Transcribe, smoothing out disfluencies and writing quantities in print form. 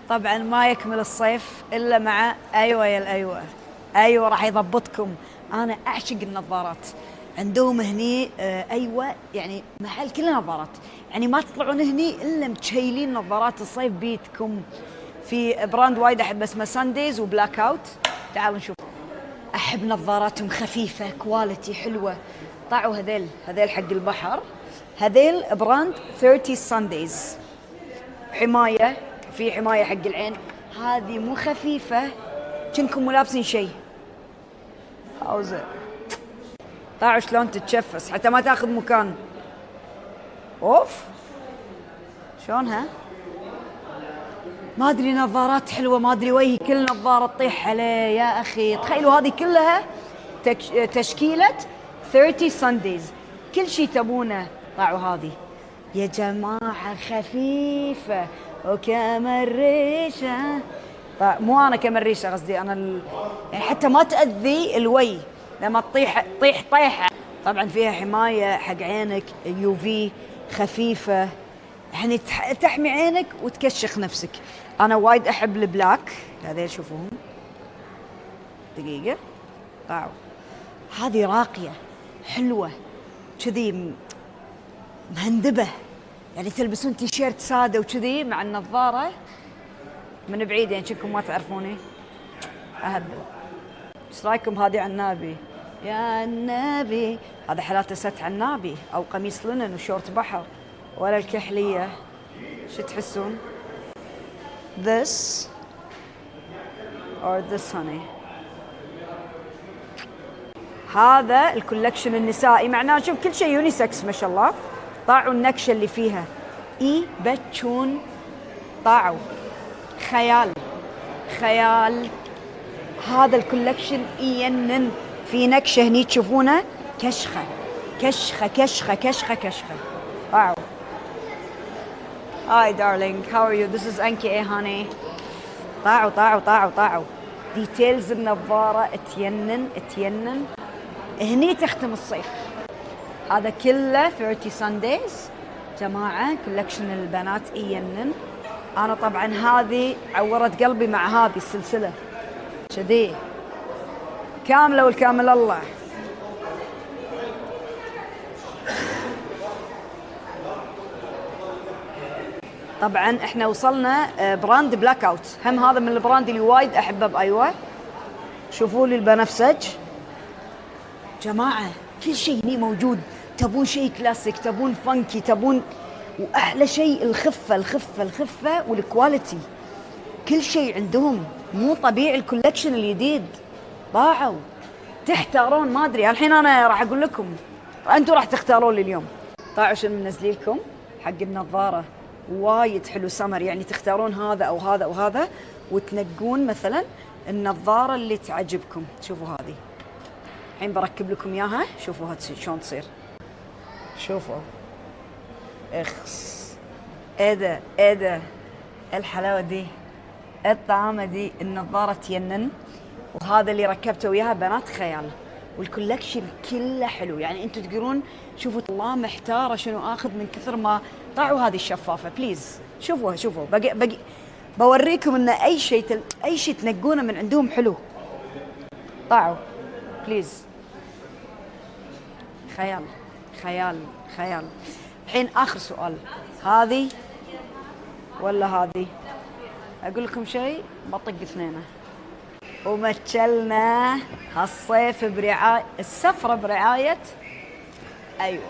طبعا ما يكمل الصيف الا مع ايوه يا الايوه. ايوه راح يضبطكم. انا اعشق النظارات عندهم هني. ايوه يعني محل كله نظارات، يعني ما تطلعون هني الا متشيلين نظارات الصيف بيتكم. في براند وايد احب اسمه سانديز وبلاك اوت. تعالوا نشوف. احب نظاراتهم خفيفه كواليتي حلوه. طاعوا هذيل حق البحر. هذيل براند 30 سانديز. حمايه، في حمايه حق العين. هذه مو خفيفه كنكم مو لابسين شيء. هاوزر طاعوا شلون تتشفس حتى ما تاخذ مكان. اوف شلونها؟ ما ادري نظارات حلوه، ما ادري وجهي كل نظاره تطيح عليه يا اخي. تخيلوا هذه كلها تشكيله 30 سانديز. كل شيء تبونه. طاعوا هذه يا جماعه خفيفه وكمريشه. مو انا كمريشه قصدي انا يعني حتى ما تاذي الوي لما تطيح طيحه. طبعا فيها حمايه حق عينك يو في خفيفه، يعني تحمي عينك وتكشخ نفسك. انا وايد احب البلاك. هذول شوفوهم دقيقه. طاعوا هذه راقيه حلوه كذي مهندبه، يعني تلبسون تيشيرت ساده وكذي مع النظاره من بعيد يعني شكلكم ما تعرفوني. اهبل. ايش رايكم هذه عنابي يا النبي؟ هذا حالاته ست عنابي او قميص لينن وشورت بحر ولا الكحليه. شو تحسون؟ this or this honey؟ هذا الكولكشن النسائي معناه شوف كل شيء يونيسكس ما شاء الله. طاعوا النكشه اللي فيها اي بتشون. طاعوا خيال خيال. هذا الكولكشن ينن. في نكشه هني تشوفونه كشخه كشخه كشخه كشخه كشخه. واو. Hi darling, how are you? This is Anki honey. طاعوا ديتيلز النظاره تينن. هني تختم الصيف. هذا كله 30 سانديز جماعه. كولكشن البنات ينن. انا طبعا هذه عورت قلبي مع هذه السلسله كذي كامله والكامل الله. طبعا احنا وصلنا براند بلاك اوت، هم هذا من البراند اللي وايد احبه بايوه. شوفوا لي البنفسج جماعه. كل شيء هني موجود. تبون شيء كلاسيك، تبون فانكي، تبون واحلى شيء الخفه والكواليتي. كل شيء عندهم مو طبيعي. الكولكشن الجديد ضاعوا تحتارون. ما ادري الحين انا راح اقول لكم، انتم راح تختارون لي اليوم. طاعوا شنو منزلي لكم حق النظاره وايد حلو سمر. يعني تختارون هذا او هذا او هذا وتنقون مثلا النظاره اللي تعجبكم. شوفوا هذه الحين بركب لكم اياها. شوفوا شلون تصير. شوفوا اخس. ايه ده الحلاوه دي، الطعامه دي. النظاره تينن. وهذا اللي ركبته وياها بنات خيال. والكولكشن كله حلو. يعني انتم تقدرون شوفوا. الله محتاره شنو اخذ من كثر ما. طاعوا هذه الشفافه بليز. شوفوا بقي بوريكم ان اي شيء تنقونه من عندهم حلو. طاعوا بليز. خيال. الحين اخر سؤال، هذه ولا هذه؟ اقول لكم شيء بطق اثنينه. ومتشلنا هالصيف السفره برعايه ايوه